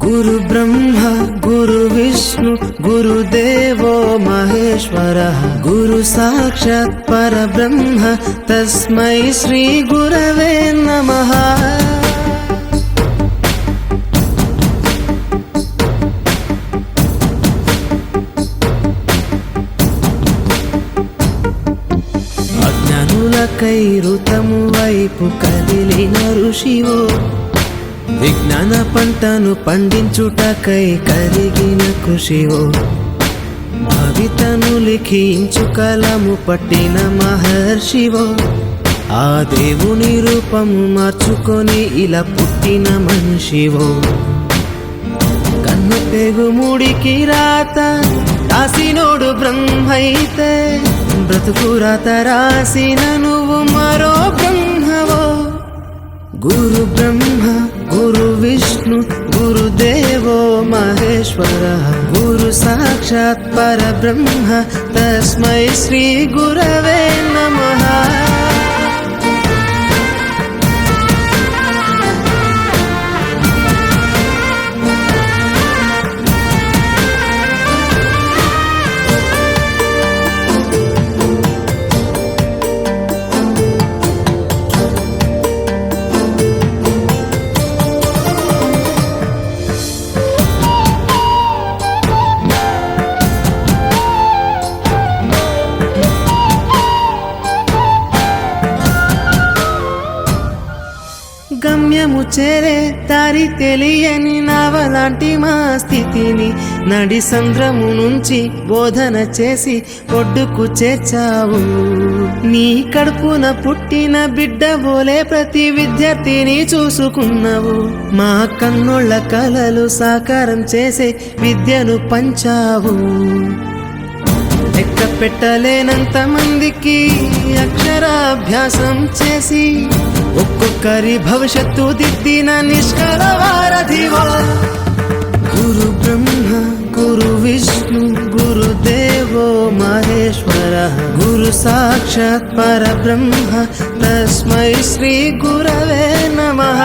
गुरु ब्रह्मा गुरु विष्णु गुरुदेवो महेश्वरः गुरु साक्षात् परब्रह्म तस्मै श्री गुरवे नमः। అజ్ఞానులకై ఋతము వైపు కదిలిన ఋషివో విజ్ఞాన పంటను పండించుటకై కరిగిన కృషివో భవితను లిఖించు కలము పట్టిన మహర్షివో ఆ దేవుని రూపము మార్చుకొని ఇలా పుట్టిన మనిషివో కన్ను పెగుముడికి రాత రాసినోడు బ్రహ్మైతే బ్రతుకు రాత రాసిన నువ్వు మరో బ్రహ్మవో। गुरु ब्रह्मा गुरु विष्णु गुरुदेवो महेश्वरः गुरु साक्षात् परब्रह्म तस्मै श्री गुरवे नमः। గమ్యము చేరే దారి తెలియని నావలాంటి మా స్థితిని నడి సంద్రము నుంచి బోధన చేసి ఒడ్డుకు చేర్చావు। నీ కడుపున పుట్టిన బిడ్డ బోలే ప్రతి విద్యార్థిని చూసుకున్నావు। మా కన్నోళ్ళ కలలు సాకారం చేసే విద్యను పంచావు। లెక్క పెట్టలేనంత మందికి అక్షరాభ్యాసం చేసి ఒక్కొక్కరి భవిష్యత్తు దిద్దిన నిష్కల వారధివో। గురు బ్రహ్మ గురు విష్ణు గురుదేవో మహేశ్వరः గురు సాక్షాత్ పరబ్రహ్మ తస్మై శ్రీ గురవే నమః।